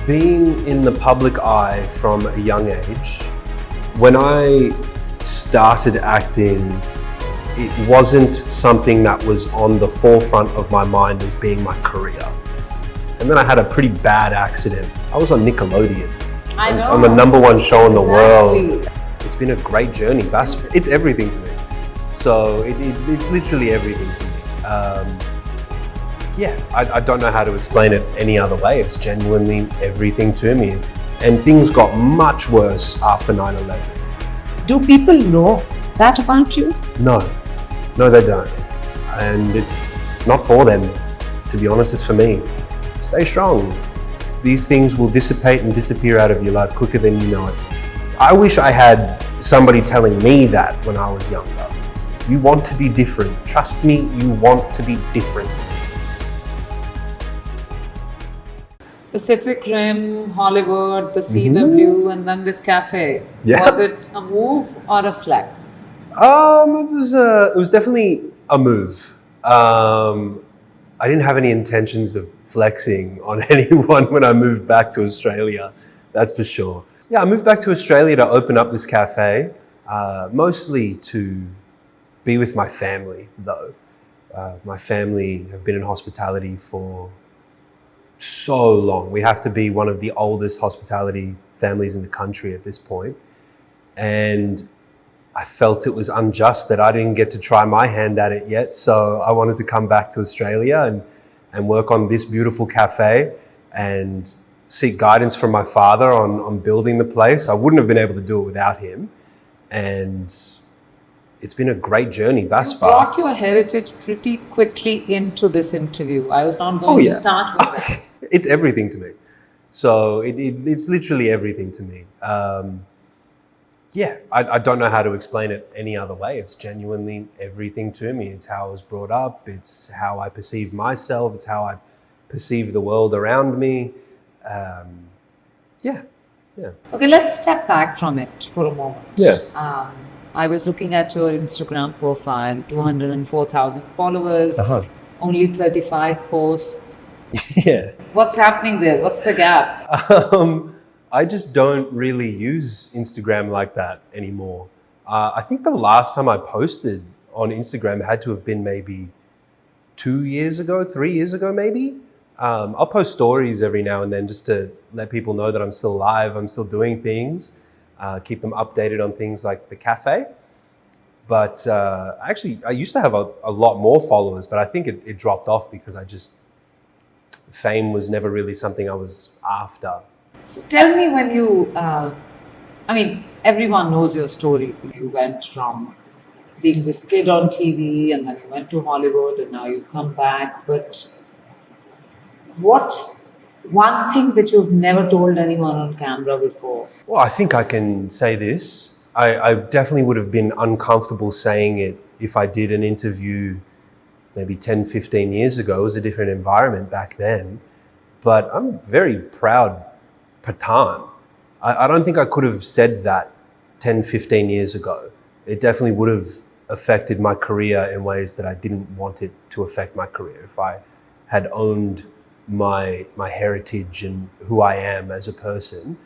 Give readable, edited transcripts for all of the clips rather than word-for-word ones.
Being in the public eye from a young age, when I started acting, it wasn't something that was on the forefront of my mind as being my career. And then I had a pretty bad accident. I was on Nickelodeon. I know. I'm the #1 show in the Exactly. world. It's been a great journey. It's everything to me. So it's literally everything to me. I don't know how to explain it any other way. It's genuinely everything to me. And things got much worse after 9/11. Do people know that about you? No, they don't. And it's not for them, to be honest, it's for me. Stay strong. These things will dissipate and disappear out of your life quicker than you know it. I wish I had somebody telling me that when I was younger. You want to be different. Trust me, you want to be different. Pacific Rim, Hollywood, the CW, and then this cafe. Yeah. Was it a move or a flex? It was definitely a move. I didn't have any intentions of flexing on anyone when I moved back to Australia, that's for sure. Yeah, I moved back to Australia to open up this cafe, mostly to be with my family, though. My family have been in hospitality for so long. We have to be one of the oldest hospitality families in the country at this point. And I felt it was unjust that I didn't get to try my hand at it yet. So I wanted to come back to Australia and work on this beautiful cafe and seek guidance from my father on building the place. I wouldn't have been able to do it without him. And it's been a great journey thus You far. brought your heritage pretty quickly into this interview. I was not going to start with it. It's everything to me. So it's literally everything to me. I don't know how to explain it any other way. It's genuinely everything to me. It's how I was brought up. It's how I perceive myself. It's how I perceive the world around me. Okay, let's step back from it for a moment. Yeah. I was looking at your Instagram profile, 204,000 followers, Uh-huh. only 35 posts. Yeah. What's happening there? What's the gap? I just don't really use Instagram like that anymore. I think the last time I posted on Instagram had to have been maybe 2 years ago, 3 years ago maybe. I'll post stories every now and then just to let people know that I'm still alive, I'm still doing things, keep them updated on things like the cafe. But I used to have a lot more followers, but I think it dropped off because fame was never really something I was after. So tell me when you, everyone knows your story. You went from being this kid on TV and then you went to Hollywood and now you've come back. But what's one thing that you've never told anyone on camera before? Well, I think I can say this. I definitely would have been uncomfortable saying it if I did an interview maybe 10, 15 years ago. It was a different environment back then. But I'm very proud Pathan. I don't think I could have said that 10, 15 years ago. It definitely would have affected my career in ways that I didn't want it to affect my career. If I had owned my heritage and who I am as a person,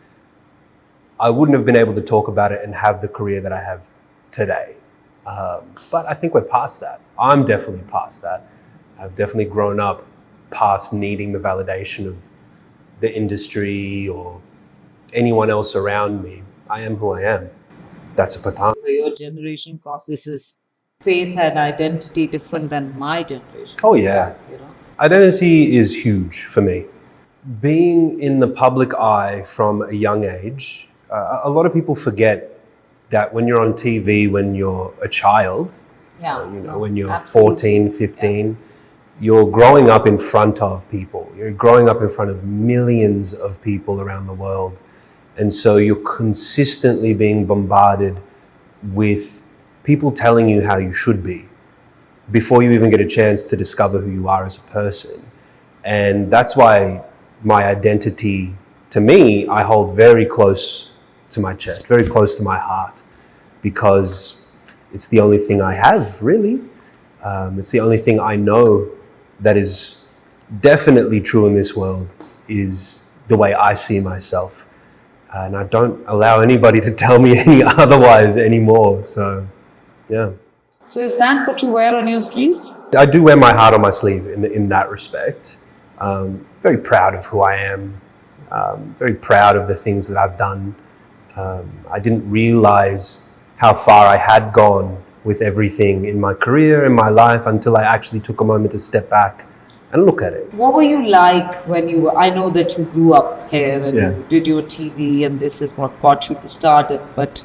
I wouldn't have been able to talk about it and have the career that I have today. But I think we're past that. I'm definitely past that. I've definitely grown up past needing the validation of the industry or anyone else around me. I am who I am. That's a Pathan. So your generation processes faith and identity different than my generation. Oh yeah. Does, you know? Identity is huge for me. Being in the public eye from a young age, a lot of people forget that when you're on TV, when you're a child, when you're absolutely. 14, 15, you're growing up in front of people. You're growing up in front of millions of people around the world. And so you're consistently being bombarded with people telling you how you should be before you even get a chance to discover who you are as a person. And that's why my identity, to me, I hold very close to my chest, very close to my heart, because it's the only thing I have, really. It's the only thing I know that is definitely true in this world, is the way I see myself. And I don't allow anybody to tell me any otherwise anymore. So, yeah. So is that what you wear on your sleeve? I do wear my heart on my sleeve in that respect. Very proud of who I am. Very proud of the things that I've done. I didn't realize how far I had gone with everything in my career and my life until I actually took a moment to step back and look at it. What were you like when you were, I know that you grew up here and Yeah. you did your TV and this is what got you to Stardom, but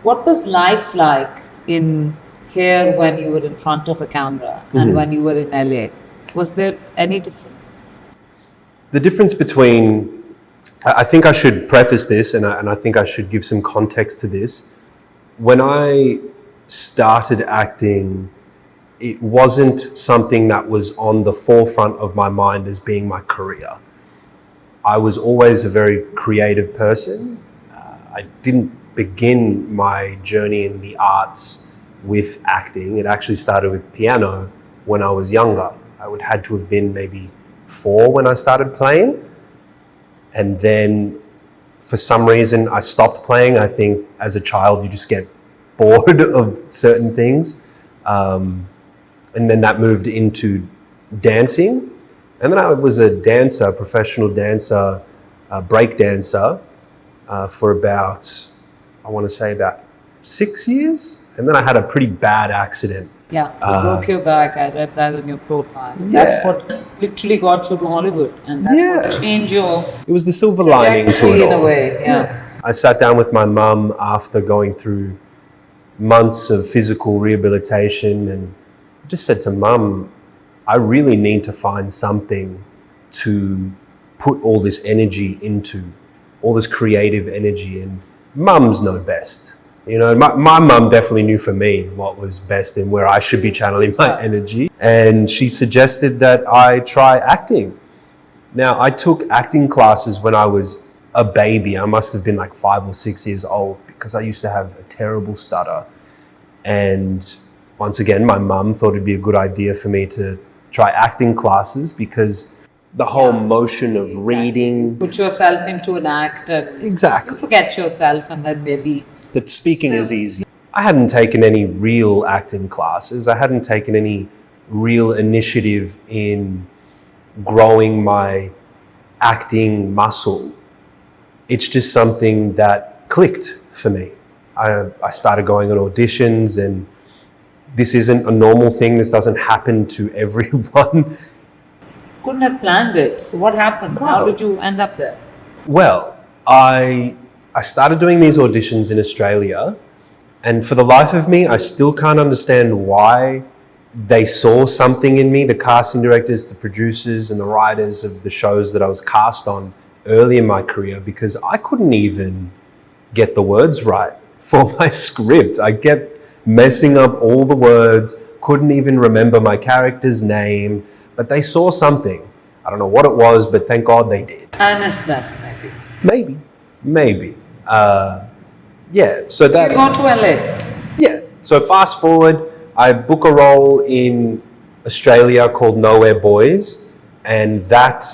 what was life like in here when you were in front of a camera and when you were in LA? Was there any difference? The difference between, I think I should preface this and I think I should give some context to this. When I started acting, it wasn't something that was on the forefront of my mind as being my career. I was always a very creative person. I didn't begin my journey in the arts with acting. It actually started with piano when I was younger. I would had to have been maybe 4 when I started playing. And then for some reason I stopped playing. I think as a child you just get bored of certain things. And then that moved into dancing. And then I was a dancer, professional dancer, break dancer for about, I want to say about 6 years. And then I had a pretty bad accident. Yeah, you broke your back. I read that in your profile. That's what literally got you to Hollywood, and that's what changed your It was the silver lining to trajectory it in all. a way. Yeah. I sat down with my mum after going through months of physical rehabilitation and just said to Mum, I really need to find something to put all this energy into, all this creative energy, and Mums know best. You know, my mum definitely knew for me what was best and where I should be channeling my energy. And she suggested that I try acting. Now, I took acting classes when I was a baby. I must have been like 5 or 6 years old because I used to have a terrible stutter. And once again, my mum thought it'd be a good idea for me to try acting classes because the whole motion of reading. Put yourself into an act and Exactly. you forget yourself and then maybe. That speaking is easy. I hadn't taken any real acting classes. I hadn't taken any real initiative in growing my acting muscle. It's just something that clicked for me. I started going on auditions, and this isn't a normal thing. This doesn't happen to everyone. Couldn't have planned it. So what happened? How did you end up there? Well, I started doing these auditions in Australia, and for the life of me, I still can't understand why they saw something in me, the casting directors, the producers, and the writers of the shows that I was cast on early in my career, because I couldn't even get the words right for my script. I kept messing up all the words, couldn't even remember my character's name, but they saw something. I don't know what it was, but thank God they did. Earnestness, maybe. Maybe. Yeah, so that... You go to LA. Yeah, so fast forward, I book a role in Australia called Nowhere Boys, and that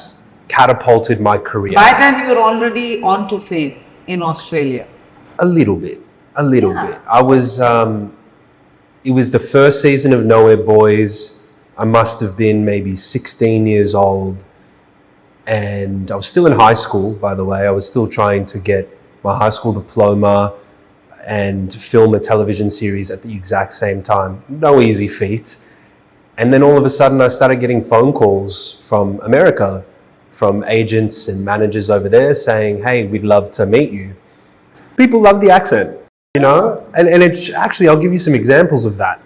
catapulted my career. By then you were already on to fame in Australia. A little bit. I was, it was the first season of Nowhere Boys. I must have been maybe 16 years old, and I was still in high school, by the way. I was still trying to get my high school diploma and film a television series at the exact same time. No easy feat. And then all of a sudden I started getting phone calls from America, from agents and managers over there saying, hey, we'd love to meet you. People love the accent, you know? And it's actually, I'll give you some examples of that.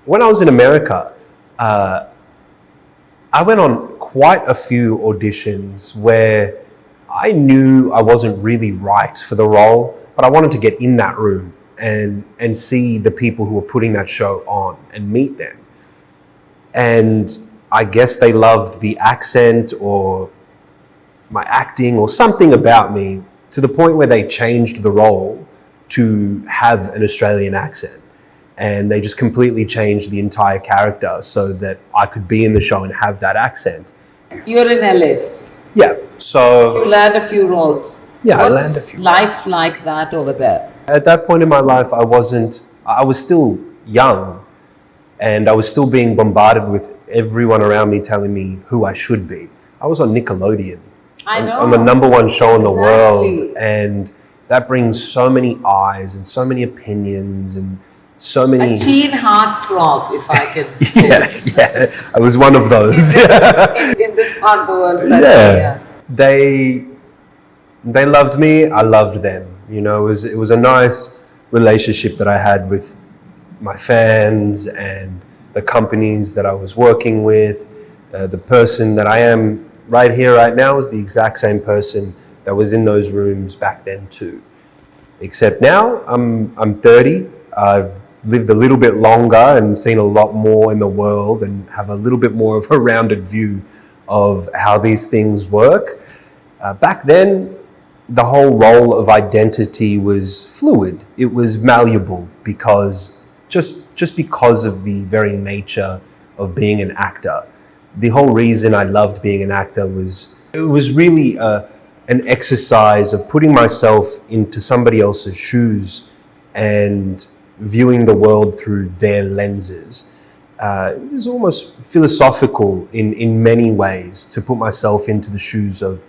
When I was in America, I went on quite a few auditions where I knew I wasn't really right for the role, but I wanted to get in that room and see the people who were putting that show on and meet them. And I guess they loved the accent or my acting or something about me to the point where they changed the role to have an Australian accent. And they just completely changed the entire character so that I could be in the show and have that accent. You're in LA. Yeah. So You land a few roles. Yeah, I What's land a few. life like that over there? At that point in my life, I was still young, and I was still being bombarded with everyone around me telling me who I should be. I was on Nickelodeon, I know. on the #1 show in the world, Exactly. and that brings so many eyes and so many opinions and so many. A teen heartthrob, if I can say. Yeah, I was one of those. In this part of the world, certainly, Yeah, they loved me. I loved them. You know, it was a nice relationship that I had with my fans and the companies that I was working with. The person that I am right here, right now, is the exact same person that was in those rooms back then too. Except now I'm 30. I've lived a little bit longer and seen a lot more in the world and have a little bit more of a rounded view of how these things work. Back then, the whole role of identity was fluid. It was malleable because just because of the very nature of being an actor. The whole reason I loved being an actor was it was really an exercise of putting myself into somebody else's shoes and viewing the world through their lenses. It was almost philosophical in many ways to put myself into the shoes of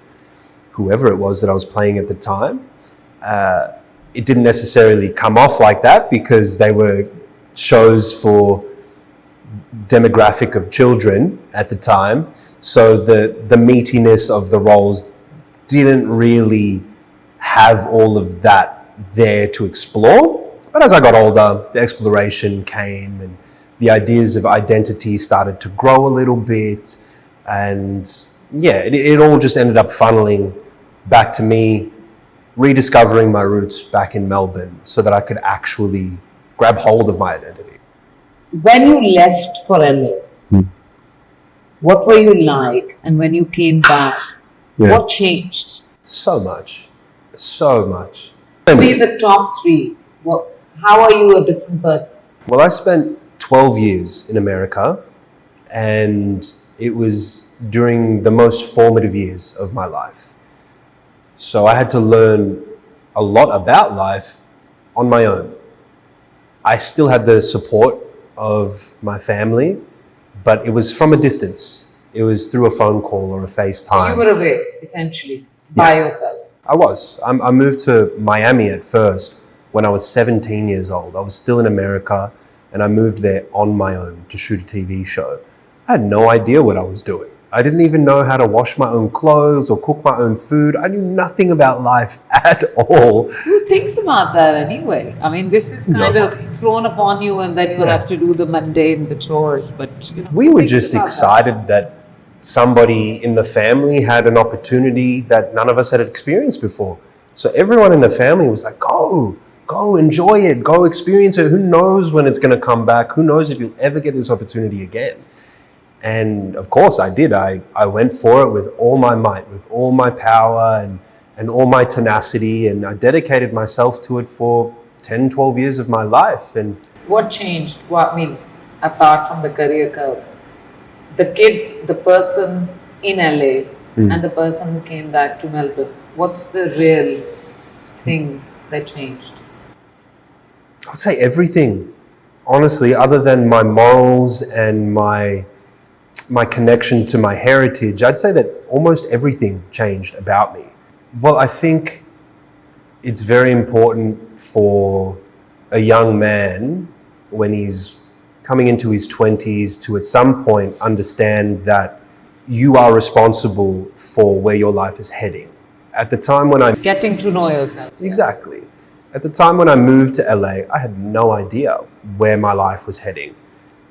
whoever it was that I was playing at the time. It didn't necessarily come off like that because they were shows for demographic of children at the time. So the meatiness of the roles didn't really have all of that there to explore. But as I got older, the exploration came and the ideas of identity started to grow a little bit. And yeah, it all just ended up funneling back to me rediscovering my roots back in Melbourne so that I could actually grab hold of my identity. When you left for LA, what were you like? And when you came back, what changed? So much. So much. Be the top three. How are you a different person? Well, I spent 12 years in America, and it was during the most formative years of my life. So I had to learn a lot about life on my own. I still had the support of my family, but it was from a distance. It was through a phone call or a FaceTime. You were away, essentially, by yourself. I was. I moved to Miami at first when I was 17 years old. I was still in America, and I moved there on my own to shoot a TV show. I had no idea what I was doing. I didn't even know how to wash my own clothes or cook my own food. I knew nothing about life at all. Who thinks about that anyway? I mean, this is kind of thrown upon you, and then you have to do the mundane, the chores. But you know, we were just excited that somebody in the family had an opportunity that none of us had experienced before. So everyone in the family was like, go, enjoy it, go experience it. Who knows when it's going to come back? Who knows if you'll ever get this opportunity again? And of course I did. I went for it with all my might, with all my power and all my tenacity. And I dedicated myself to it for 10, 12 years of my life. And what changed? What, I mean, apart from the career curve, the kid, the person in LA and the person who came back to Melbourne, what's the real thing that changed? I would say everything, honestly, other than my morals and my connection to my heritage. I'd say that almost everything changed about me. Well, I think it's very important for a young man when he's coming into his 20s to at some point understand that you are responsible for where your life is heading. At the time when I'm getting to know yourself. Exactly. At the time when I moved to LA, I had no idea where my life was heading.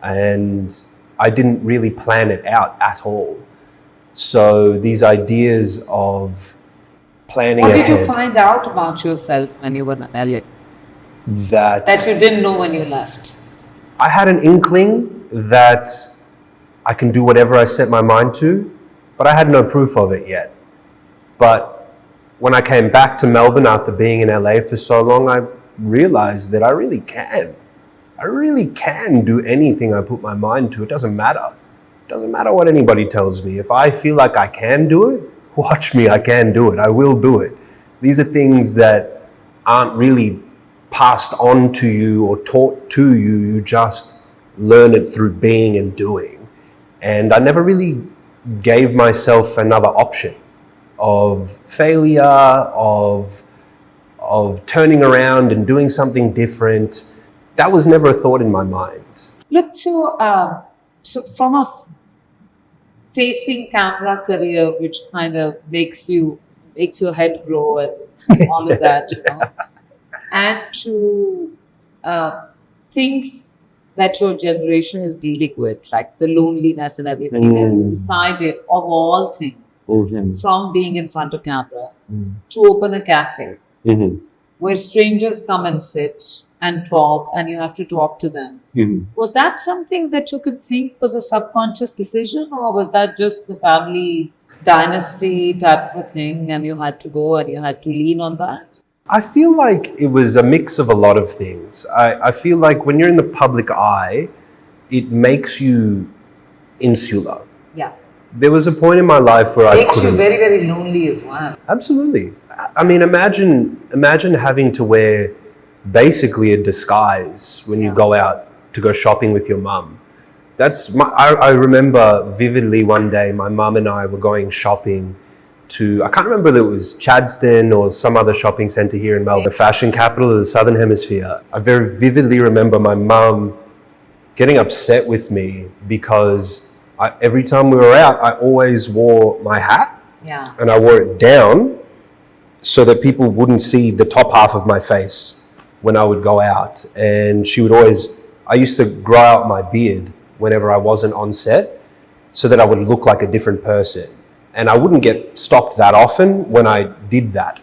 And I didn't really plan it out at all. So these ideas of planning What ahead. did you find out about yourself when you were in LA? That you didn't know when you left? I had an inkling that I can do whatever I set my mind to, but I had no proof of it yet. But when I came back to Melbourne after being in LA for so long, I realized that I really can. I really can do anything I put my mind to. It doesn't matter. It doesn't matter what anybody tells me. If I feel like I can do it, watch me, I can do it, I will do it. These are things that aren't really passed on to you or taught to you. You just learn it through being and doing. And I never really gave myself another option of failure, of turning around and doing something different. That was never a thought in my mind. Look, so from a facing camera career, which kind of makes your head grow and all of that, you know, and to things that your generation is dealing with, like the loneliness and everything, and you decided, of all things, from being in front of camera, to open a cafe where strangers come and sit and talk, and you have to talk to them. Was that something that you could think was a subconscious decision, or was that just the family dynasty type of a thing, and you had to go and you had to lean on that? I feel like it was a mix of a lot of things. I feel like when you're in the public eye, it makes you insular. Yeah. There was a point in my life where I couldn't. Makes you very, very lonely as well. Absolutely. I mean, imagine having to wear basically a disguise when you go out to go shopping with your mum. I remember vividly one day my mum and I were going shopping to, I can't remember whether it was Chadstone or some other shopping centre here in Melbourne, the fashion capital of the Southern Hemisphere. I very vividly remember my mum getting upset with me because every time we were out, I always wore my hat and I wore it down so that people wouldn't see the top half of my face when I would go out. And she would always, I used to grow out my beard whenever I wasn't on set so that I would look like a different person. And I wouldn't get stopped that often when I did that.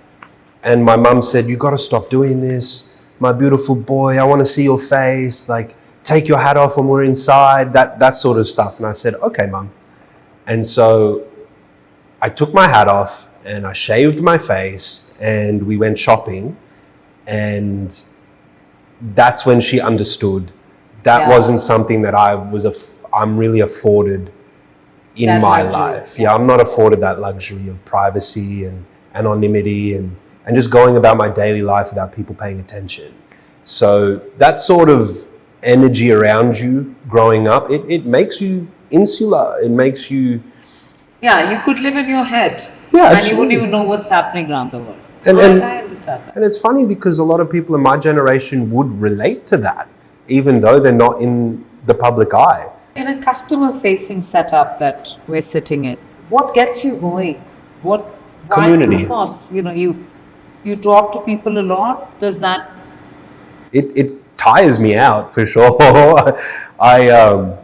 And my mum said, "You got to stop doing this. My beautiful boy, I want to see your face. Like, take your hat off when we're inside," that sort of stuff. And I said, "Okay, mum." And so I took my hat off and I shaved my face and we went shopping. And that's when she understood that wasn't something that I'm really afforded in that my luxury. Life. I'm not afforded that luxury of privacy and anonymity and just going about my daily life without people paying attention. So that sort of energy around you growing up, it makes you insular. It makes you... Yeah, you could live in your head. Yeah, and you wouldn't even know what's happening around the world. And I understand that. And it's funny because a lot of people in my generation would relate to that, even though they're not in the public eye. In a customer-facing setup that we're sitting in, what gets you going? Community. Of course, you know, you talk to people a lot. Does that? It tires me out for sure.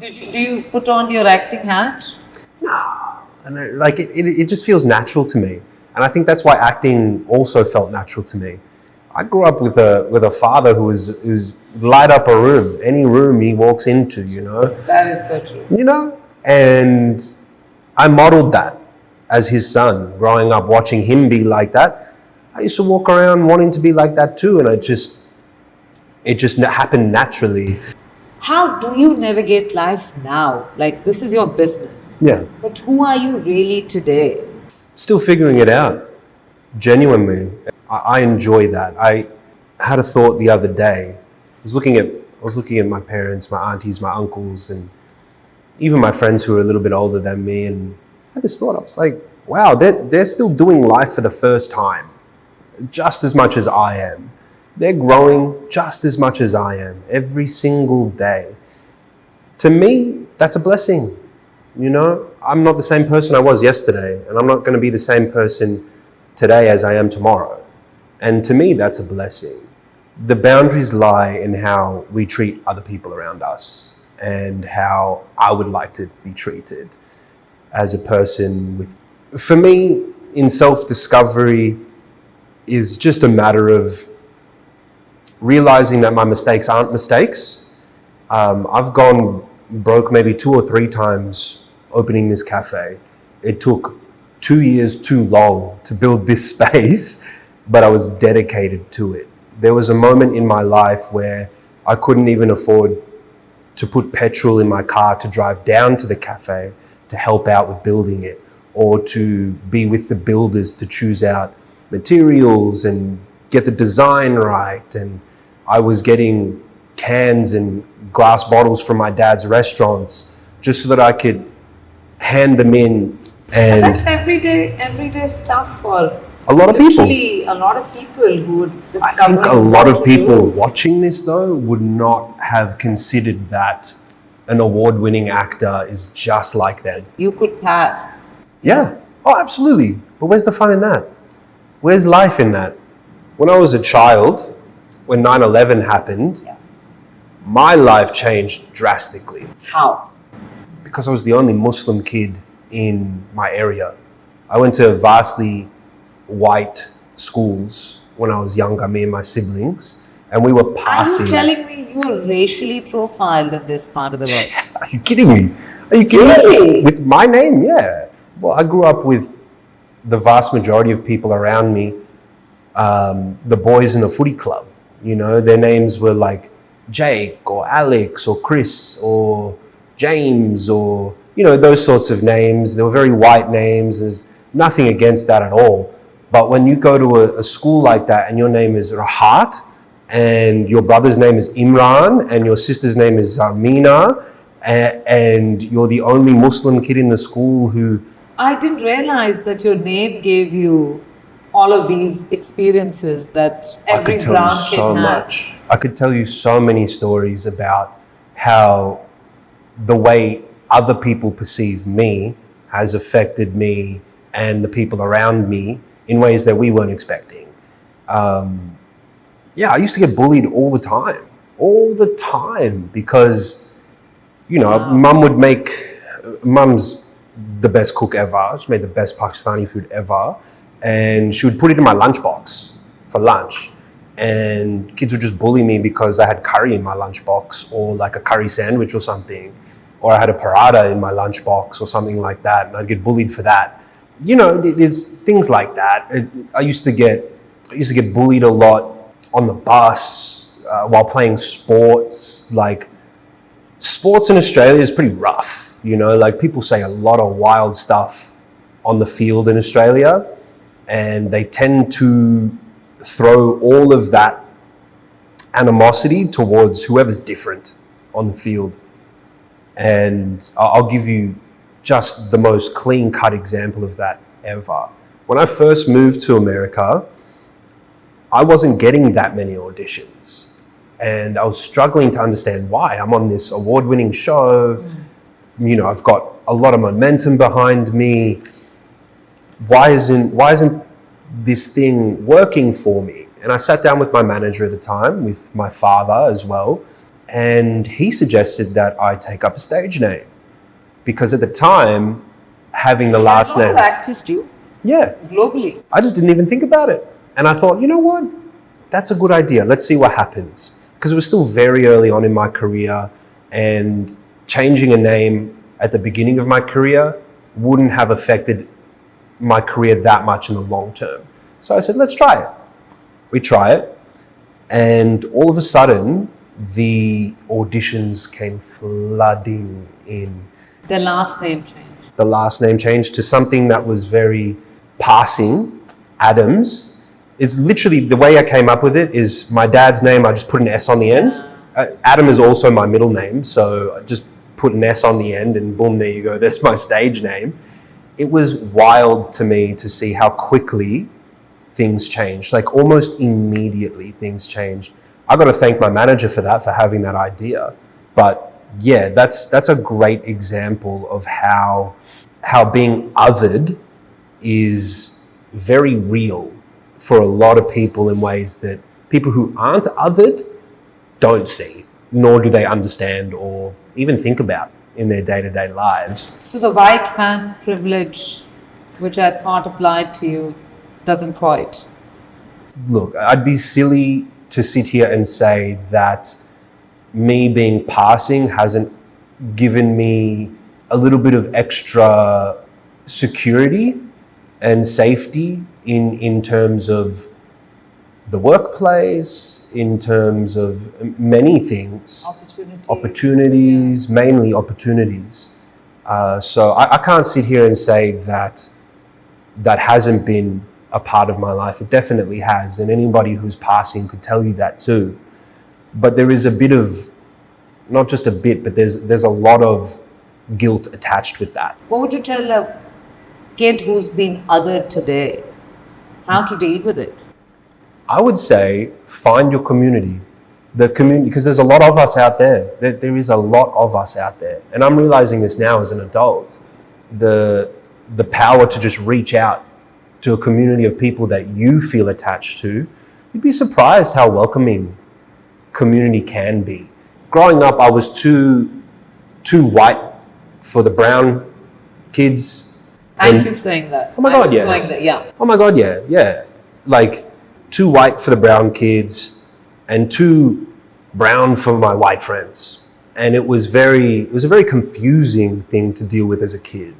Do you put on your acting hat? No, and it just feels natural to me, and I think that's why acting also felt natural to me. I grew up with a father who's light up a room, any room he walks into, you know. That is so true. You know, and I modeled that as his son, growing up, watching him be like that. I used to walk around wanting to be like that too, and it just happened naturally. How do you navigate life now? Like, this is your business. Yeah. But who are you really today? Still figuring it out, genuinely. I enjoy that. I had a thought the other day. I was looking at my parents, my aunties, my uncles, and even my friends who are a little bit older than me, and I had this thought. I was like, wow, they're still doing life for the first time, just as much as I am. They're growing just as much as I am every single day. To me, that's a blessing. You know, I'm not the same person I was yesterday, and I'm not going to be the same person today as I am tomorrow. And to me, that's a blessing. The boundaries lie in how we treat other people around us and how I would like to be treated as a person with... For me, in self-discovery is just a matter of realizing that my mistakes aren't mistakes. I've gone broke maybe 2 or 3 times opening this cafe. It took 2 years too long to build this space, but I was dedicated to it. There was a moment in my life where I couldn't even afford to put petrol in my car to drive down to the cafe to help out with building it. or to be with the builders to choose out materials and get the design right. And I was getting cans and glass bottles from my dad's restaurants just so that I could hand them in. And that's everyday stuff for a lot of people. Literally, a lot of people who would discover. I think a lot of people watching this though would not have considered that an award-winning actor is just like that. You could pass. Yeah. Oh, absolutely. But where's the fun in that? Where's life in that? When I was a child, when 9/11 happened, my life changed drastically. How? Because I was the only Muslim kid in my area. I went to vastly white schools when I was younger, me and my siblings, and we were passing. Are you telling me you were racially profiled in this part of the world? Are you kidding me? Are you kidding Really? me? With my name? Yeah. Well, I grew up with the vast majority of people around me, the boys in the footy club. You know, their names were like Jake or Alex or Chris or James or, you know, those sorts of names. They were very white names. There's nothing against that at all. But when you go to a school like that and your name is Rahart and your brother's name is Imran and your sister's name is Zarmina and you're the only Muslim kid in the school who... I didn't realize that your name gave you all of these experiences that every brown kid has. I could tell you so many stories about how the way other people perceive me has affected me and the people around me in ways that we weren't expecting. Yeah, I used to get bullied all the time because, you know, mum's the best cook ever. She made the best Pakistani food ever. And she would put it in my lunchbox for lunch. And kids would just bully me because I had curry in my lunchbox or like a curry sandwich or something. Or I had a paratha in my lunchbox or something like that. And I'd get bullied for that. You know, there's things like that. I used to get bullied a lot on the bus while playing sports. Like, sports in Australia is pretty rough. You know, like people say a lot of wild stuff on the field in Australia. And they tend to throw all of that animosity towards whoever's different on the field. And I'll give you just the most clean-cut example of that ever. When I first moved to America, I wasn't getting that many auditions. And I was struggling to understand why. I'm on this award-winning show. You know, I've got a lot of momentum behind me. Why isn't this thing working for me? And I sat down with my manager at the time, with my father as well, and he suggested that I take up a stage name. Because at the time, having the last name... actors do. Yeah. Globally. I just didn't even think about it. And I thought, you know what? That's a good idea. Let's see what happens. Because it was still very early on in my career, and changing a name at the beginning of my career wouldn't have affected my career that much in the long term. So I said, let's try it. We try it. And all of a sudden, the auditions came flooding in. The last name changed. The last name changed to something that was very passing, Adams. It's literally, the way I came up with it is my dad's name, I just put an S on the end. Adam is also my middle name, so I just put an S on the end and boom, there you go, that's my stage name. It was wild to me to see how quickly things changed, like almost immediately things changed. I got to thank my manager for that, for having that idea. But yeah, that's a great example of how being othered is very real for a lot of people in ways that people who aren't othered don't see, nor do they understand or even think about in their day-to-day lives. So the white man privilege, which I thought applied to you, doesn't quite. Look, I'd be silly to sit here and say that me being passing hasn't given me a little bit of extra security and safety in terms of the workplace, in terms of many things. Opportunities, mainly opportunities. So I can't sit here and say that that hasn't been a part of my life. It definitely has, and anybody who's passing could tell you that too. But there is a bit of, not just a bit, but there's a lot of guilt attached with that. What would you tell a kid who's been othered today how to deal with it? I would say find your community. The community, because there's a lot of us out there. There is a lot of us out there. And I'm realizing this now as an adult. The power to just reach out to a community of people that you feel attached to. You'd be surprised how welcoming community can be. Growing up, I was too white for the brown kids. Thank you for saying that. Oh my God, yeah. Going there, yeah. Oh my God, yeah. Like, too white for the brown kids and too brown for my white friends. And it was a very confusing thing to deal with as a kid.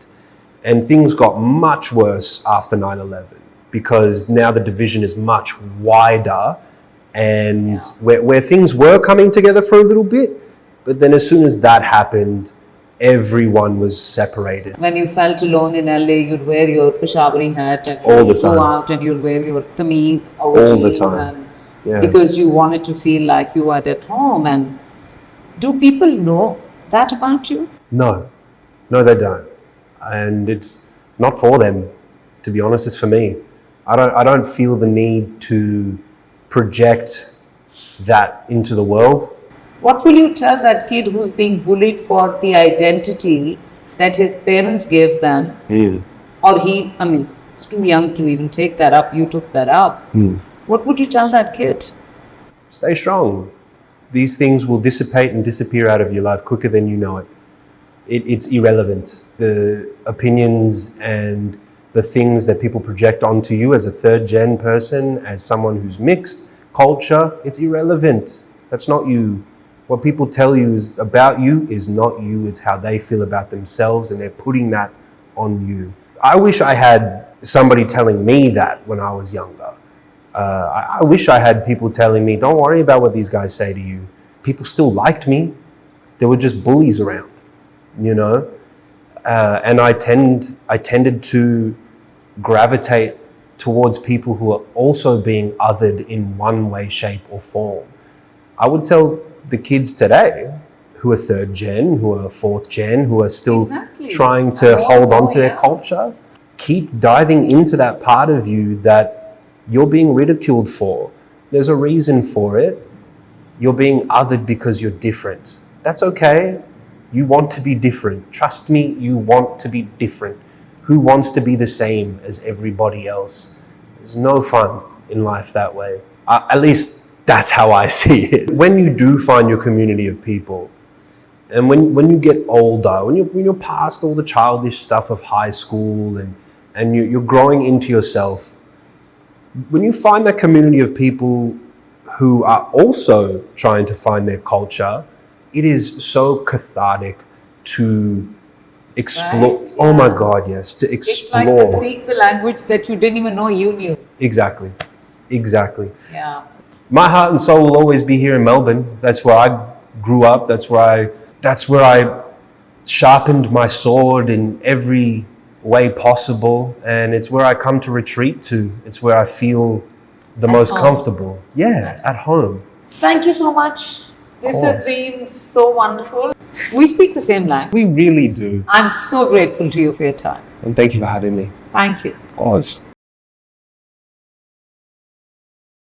And things got much worse after 9/11 because now the division is much wider, and where things were coming together for a little bit, but then as soon as that happened, everyone was separated. When you felt alone in LA, you'd wear your Peshawari hat and All the you'd go time. out and you'd wear your kameez All the jeans time. and Yeah. because you wanted to feel like you were at home. And do people know that about you? No, they don't. And it's not for them, to be honest, it's for me. I don't feel the need to project that into the world. What will you tell that kid who's being bullied for the identity that his parents gave them? Or he's too young to even take that up. You took that up. What would you tell that kid? Stay strong. These things will dissipate and disappear out of your life quicker than you know it. It's irrelevant. The opinions and the things that people project onto you as a third gen person, as someone who's mixed culture, it's irrelevant. That's not you. What people tell you about you is not you. It's how they feel about themselves, and they're putting that on you. I wish I had somebody telling me that when I was younger. I wish I had people telling me, don't worry about what these guys say to you. People still liked me. There were just bullies around, you know? And I tended to gravitate towards people who are also being othered in one way, shape or form. I would tell the kids today who are third gen, who are fourth gen, who are still trying to hold on to their culture, keep diving into that part of you that you're being ridiculed for. There's a reason for it. You're being othered because you're different. That's okay. You want to be different. Trust me, you want to be different. Who wants to be the same as everybody else? There's no fun in life that way. At least that's how I see it. When you do find your community of people, and when you get older, when you're past all the childish stuff of high school and you're growing into yourself, when you find that community of people who are also trying to find their culture, it is so cathartic to explore. Right, Oh my God, yes, to explore. It's like to speak the language that you didn't even know you knew. Exactly. Yeah. My heart and soul will always be here in Melbourne. That's where I grew up. That's where I sharpened my sword in every way possible, and it's where I come to retreat to. It's where I feel the most home. comfortable. Yeah, at home. Thank you so much. This has been so wonderful. We speak the same language. We really do. I'm so grateful to you for your time. And thank you for having me. Thank you. Of course.